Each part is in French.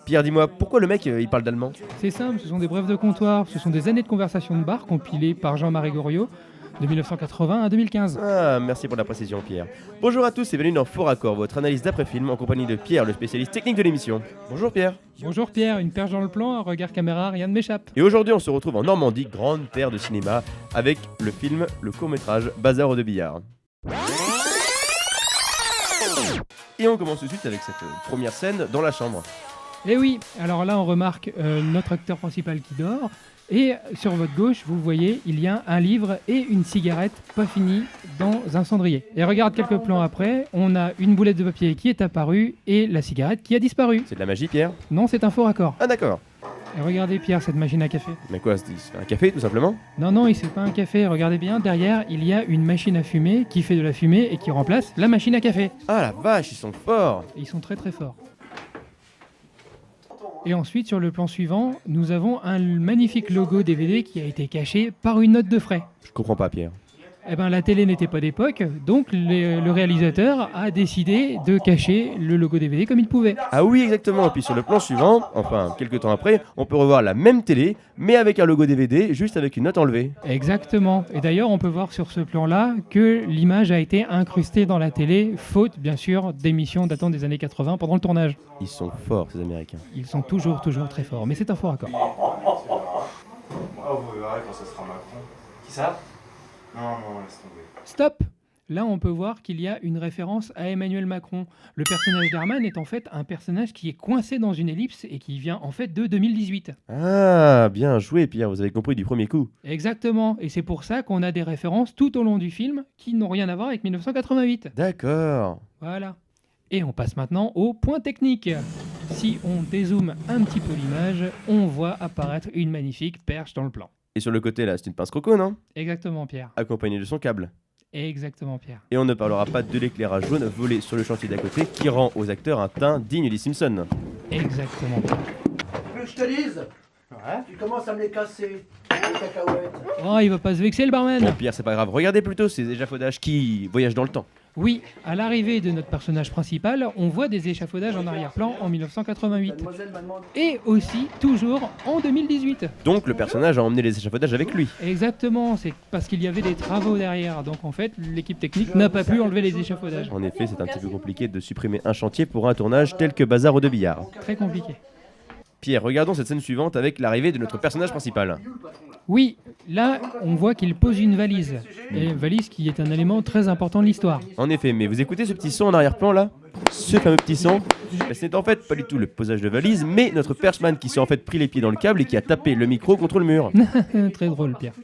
Pierre, dis-moi, pourquoi le mec, il parle d'allemand? C'est simple, ce sont des brèves de comptoir, ce sont des années de conversation de bar compilées par Jean-Marie Goriot de 1980 à 2015. Ah, merci pour la précision, Pierre. Bonjour à tous et bienvenue dans Faux Raccord, votre analyse d'après-film en compagnie de Pierre, le spécialiste technique de l'émission. Bonjour Pierre. Bonjour Pierre, une perche dans le plan, un regard caméra, rien ne m'échappe. Et aujourd'hui, on se retrouve en Normandie, grande terre de cinéma, avec le film, le court-métrage Bazar de billard. Et on commence tout de suite avec cette première scène dans la chambre. Et oui, alors là on remarque notre acteur principal qui dort, et sur votre gauche, vous voyez, il y a un livre et une cigarette pas finie dans un cendrier. Et regarde quelques plans après, on a une boulette de papier qui est apparue et la cigarette qui a disparu. C'est de la magie, Pierre? Non, c'est un faux raccord. Ah d'accord. Et regardez Pierre, cette machine à café. Mais quoi, c'est un café tout simplement? Non, c'est pas un café, regardez bien, derrière, il y a une machine à fumer qui fait de la fumée et qui remplace la machine à café. Ah la vache, ils sont forts. Ils sont très très forts. Et ensuite, sur le plan suivant, nous avons un magnifique logo DVD qui a été caché par une note de frais. Je comprends pas, Pierre. Eh ben, la télé n'était pas d'époque, donc le réalisateur a décidé de cacher le logo DVD comme il pouvait. Ah oui, exactement. Et puis sur le plan suivant, enfin, quelques temps après, on peut revoir la même télé, mais avec un logo DVD, juste avec une note enlevée. Exactement. Et d'ailleurs, on peut voir sur ce plan-là que l'image a été incrustée dans la télé, faute, bien sûr, d'émissions datant des années 80 pendant le tournage. Ils sont forts, ces Américains. Ils sont toujours très forts, mais c'est un faux raccord. Oh, vous verrez quand ça sera Macron. Qui ça? Non, laisse tomber. Stop! Là, on peut voir qu'il y a une référence à Emmanuel Macron. Le personnage d'Herman est en fait un personnage qui est coincé dans une ellipse et qui vient en fait de 2018. Ah, bien joué, Pierre, vous avez compris du premier coup. Exactement, et c'est pour ça qu'on a des références tout au long du film qui n'ont rien à voir avec 1988. D'accord. Voilà. Et on passe maintenant au point technique. Si on dézoome un petit peu l'image, on voit apparaître une magnifique perche dans le plan. Et sur le côté, là, c'est une pince croco, non? Exactement, Pierre. Accompagnée de son câble. Exactement, Pierre. Et on ne parlera pas de l'éclairage jaune volé sur le chantier d'à côté qui rend aux acteurs un teint digne des Simpsons. Exactement, Pierre. Tu veux que je te dise? Ouais. Tu commences à me les casser, les cacahuètes. Oh, il va pas se vexer le barman. Bon, Pierre, c'est pas grave. Regardez plutôt ces échafaudages qui voyagent dans le temps. Oui, à l'arrivée de notre personnage principal, on voit des échafaudages en arrière-plan en 1988. Mademoiselle m'a demandé. Et aussi, toujours en 2018. Donc le personnage a emmené les échafaudages avec lui. Exactement, c'est parce qu'il y avait des travaux derrière. Donc en fait, l'équipe technique n'a pas pu enlever les échafaudages. En effet, c'est un petit peu compliqué de supprimer un chantier pour un tournage tel que Bazar de billard. Très compliqué. Pierre, regardons cette scène suivante avec l'arrivée de notre personnage principal. Oui, là, on voit qu'il pose une valise. Et une valise qui est un élément très important de l'histoire. En effet, mais vous écoutez ce petit son en arrière-plan là? Ce fameux petit son? Ce n'est en fait pas du tout le posage de valise, mais notre perchman qui s'est en fait pris les pieds dans le câble et qui a tapé le micro contre le mur. Très drôle, Pierre.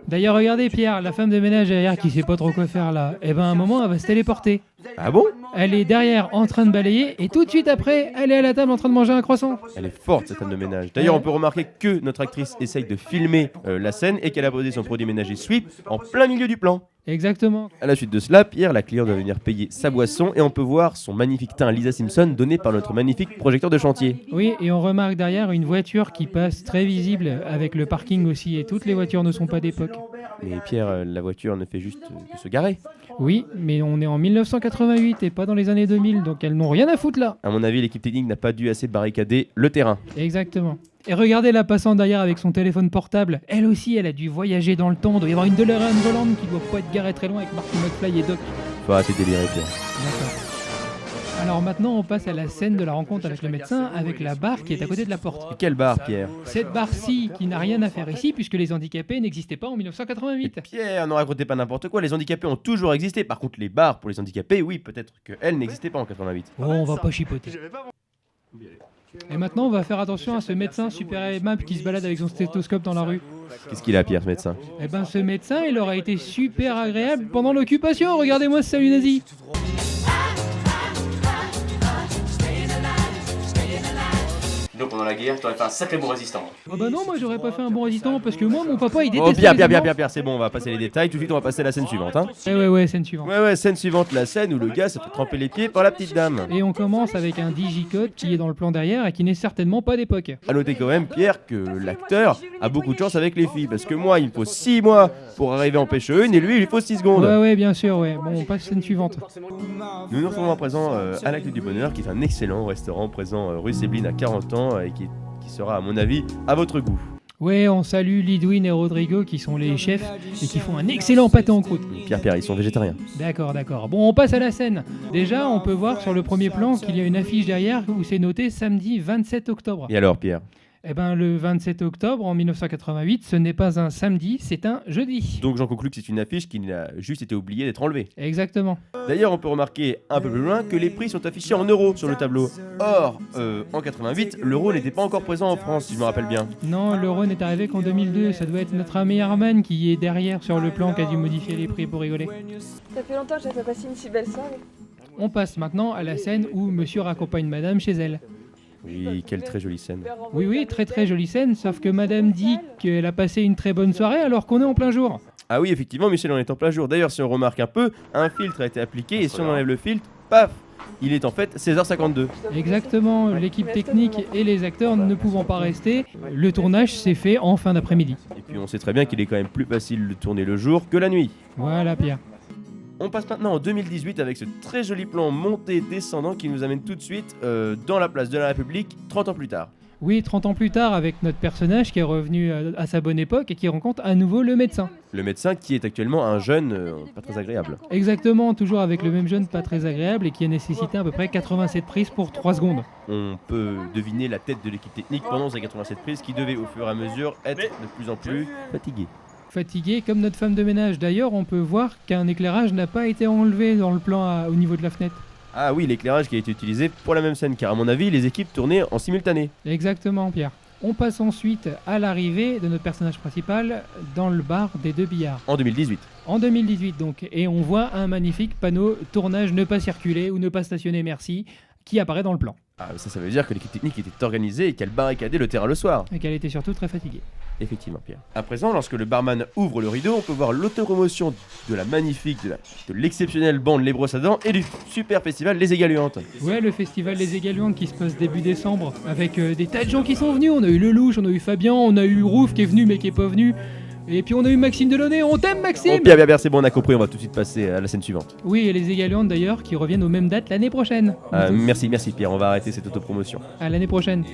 D'ailleurs, regardez, Pierre, la femme de ménage derrière qui sait pas trop quoi faire là. Eh ben, à un moment, elle va se téléporter. Ah bon? Elle est derrière en train de balayer et tout de suite après, elle est à la table en train de manger un croissant. Elle est forte cette femme de ménage. D'ailleurs, on peut remarquer que notre actrice essaye de filmer la scène et qu'elle a posé son produit ménager Sweep en plein milieu du plan. Exactement. À la suite de cela, Pierre, la cliente, doit venir payer sa boisson et on peut voir son magnifique teint Lisa Simpson donné par notre magnifique projecteur de chantier. Oui, et on remarque derrière une voiture qui passe très visible avec le parking aussi et toutes les voitures ne sont pas d'époque. Mais Pierre, la voiture ne fait juste que se garer. Oui, mais on est en 1988 et pas dans les années 2000, donc elles n'ont rien à foutre là. À mon avis, l'équipe technique n'a pas dû assez barricader le terrain. Exactement. Et regardez la passante derrière avec son téléphone portable. Elle aussi, elle a dû voyager dans le temps. Il doit y avoir une DeLorean volante qui doit pas être garée très loin avec Marty McFly et Doc. Faut arrêter de délirer, Pierre. D'accord. Alors maintenant, on passe à la scène de la rencontre avec le médecin, avec la barre qui est à côté de la porte. Et quelle barre, Pierre? Cette barre-ci, qui n'a rien à faire ici, puisque les handicapés n'existaient pas en 1988. Pierre, ne racontez pas n'importe quoi, les handicapés ont toujours existé. Par contre, les barres pour les handicapés, oui, peut-être qu'elles n'existaient pas en 88. Oh, on va pas chipoter. Et maintenant, on va faire attention à ce médecin super aimable qui se balade avec son stéthoscope dans la rue. Qu'est-ce qu'il a, Pierre, ce médecin? Eh ben, ce médecin, il aurait été super agréable pendant l'occupation. Regardez-moi ce salut nazi. Donc pendant la guerre, tu aurais fait un sacré bon résistant. Ah bah non, moi j'aurais pas fait un bon résistant parce que moi mon papa il Oh, déteste Pierre, les Pierre, Pierre, Allemands. Pierre, Pierre, c'est bon, on va passer les détails. Tout de suite, on va passer à la scène suivante. Hein. Ouais, scène suivante. Ouais, scène suivante, la scène où le gars se fait tremper les pieds par la petite dame. Et on commence avec un digicode qui est dans le plan derrière et qui n'est certainement pas d'époque. A noter quand même, Pierre, que l'acteur a beaucoup de chance avec les filles. Parce que moi, il me faut 6 mois pour arriver à en pêcher une et lui, il lui faut 6 secondes. Ouais, bien sûr, ouais. Bon, on passe scène suivante. Nous nous retrouvons à présent à la Clé du Bonheur, qui est un excellent restaurant présent rue Sébline à 40 ans et qui sera, à mon avis, à votre goût. Ouais, on salue Lidwin et Rodrigo qui sont les chefs et qui font un excellent pâté en croûte. Pierre, ils sont végétariens. D'accord. Bon, on passe à la scène. Déjà, on peut voir sur le premier plan qu'il y a une affiche derrière où c'est noté samedi 27 octobre. Et alors, Pierre? Eh ben, le 27 octobre en 1988, ce n'est pas un samedi, c'est un jeudi. Donc j'en conclus que c'est une affiche qui n'a juste été oubliée d'être enlevée. Exactement. D'ailleurs, on peut remarquer un peu plus loin que les prix sont affichés en euros sur le tableau. Or, en 88, l'euro n'était pas encore présent en France, si je me rappelle bien. Non, l'euro n'est arrivé qu'en 2002. Ça doit être notre ami Arman qui est derrière sur le plan qui a dû modifier les prix pour rigoler. Ça fait longtemps que j'ai pas passé une si belle soirée. On passe maintenant à la scène où monsieur raccompagne madame chez elle. Oui, quelle très jolie scène. Oui, très jolie scène, sauf que madame dit qu'elle a passé une très bonne soirée alors qu'on est en plein jour. Ah oui, effectivement, Michel, on est en plein jour. D'ailleurs, si on remarque un peu, un filtre a été appliqué et si on enlève le filtre, paf, il est en fait 16h52. Exactement, l'équipe technique et les acteurs ne pouvant pas rester, le tournage s'est fait en fin d'après-midi. Et puis on sait très bien qu'il est quand même plus facile de tourner le jour que la nuit. Voilà Pierre. On passe maintenant en 2018 avec ce très joli plan monté descendant qui nous amène tout de suite dans la place de la République 30 ans plus tard. Oui, 30 ans plus tard, avec notre personnage qui est revenu à sa bonne époque et qui rencontre à nouveau le médecin. Le médecin qui est actuellement un jeune pas très agréable. Exactement, toujours avec le même jeune pas très agréable et qui a nécessité à peu près 87 prises pour 3 secondes. On peut deviner la tête de l'équipe technique pendant ces 87 prises qui devait au fur et à mesure être de plus en plus fatiguée. Fatigué comme notre femme de ménage. D'ailleurs, on peut voir qu'un éclairage n'a pas été enlevé dans le plan au niveau de la fenêtre. Ah oui, l'éclairage qui a été utilisé pour la même scène, car à mon avis, les équipes tournaient en simultané. Exactement, Pierre. On passe ensuite à l'arrivée de notre personnage principal dans le bar des deux billards. En 2018. En 2018 donc, et on voit un magnifique panneau « Tournage ne pas circuler » ou « Ne pas stationner, merci » qui apparaît dans le plan. Ah, ça veut dire que l'équipe technique était organisée et qu'elle barricadait le terrain le soir. Et qu'elle était surtout très fatiguée. Effectivement, Pierre. À présent, lorsque le barman ouvre le rideau, on peut voir l'autopromotion de la magnifique, de l'exceptionnelle bande Les Brosses à Dents et du super festival Les Égaluantes. Ouais, le festival Les Égaluantes qui se passe début décembre, avec des tas de gens qui sont venus. On a eu Lelouch, on a eu Fabien, on a eu Rouf qui est venu mais qui est pas venu. Et puis on a eu Maxime Delaunay, on t'aime Maxime! Oh, Pierre, c'est bon, on a compris, on va tout de suite passer à la scène suivante. Oui, et les Égaluantes d'ailleurs qui reviennent aux mêmes dates l'année prochaine. Merci Pierre, on va arrêter cette autopromotion. À l'année prochaine.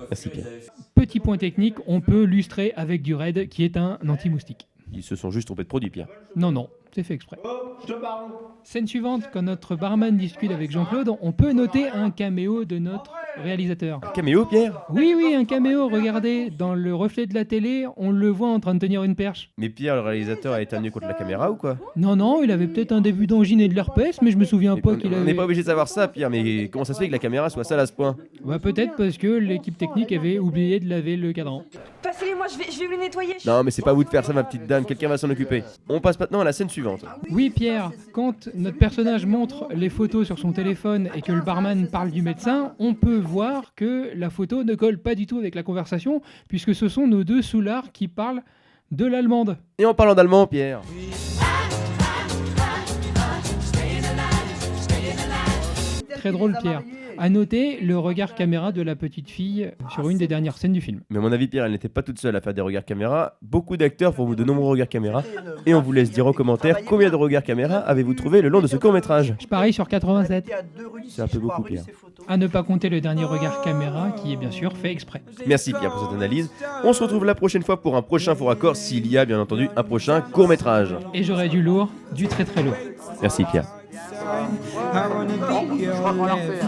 Merci Pierre. Petit point technique, on peut lustrer avec du Red qui est un anti-moustique. Ils se sont juste trompés de produit, Pierre. Non, c'est fait exprès. Scène suivante, quand notre barman discute avec Jean-Claude, on peut noter un caméo de notre réalisateur. Caméo, Pierre? Oui, un caméo, regardez, dans le reflet de la télé, on le voit en train de tenir une perche. Mais Pierre, le réalisateur, a éternué contre la caméra ou quoi? Non, il avait peut-être un début d'angine et de l'herpès, mais je me souviens pas qu'il On avait... n'est pas obligé de savoir ça, Pierre, mais comment ça se fait que la caméra soit sale à ce point? Bah peut-être parce que l'équipe technique avait oublié de laver le cadran. Passez-les-moi, je vais le nettoyer. Non, mais c'est pas à vous de faire ça, ma petite dame, quelqu'un va s'en occuper. On passe maintenant à la scène suivante. Oui Pierre, quand notre personnage montre les photos sur son téléphone et que le barman parle du médecin, on peut voir que la photo ne colle pas du tout avec la conversation, puisque ce sont nos deux soulards qui parlent de l'allemande. Et en parlant d'allemand, Pierre. Très drôle Pierre. À noter le regard caméra de la petite fille sur une des dernières scènes du film. Mais à mon avis, Pierre, elle n'était pas toute seule à faire des regards caméra. Beaucoup d'acteurs font de nombreux regards caméra. Et on vous laisse dire en commentaire combien de regards caméra avez-vous trouvé le long de ce court-métrage. Je parie sur 87. C'est un peu beaucoup, Pierre. À ne pas compter le dernier regard caméra qui est bien sûr fait exprès. Merci Pierre pour cette analyse. On se retrouve la prochaine fois pour un prochain faux raccord, s'il y a bien entendu un prochain court-métrage. Et j'aurai du lourd, du très lourd. Merci Pierre. Je crois qu'on l'a refait.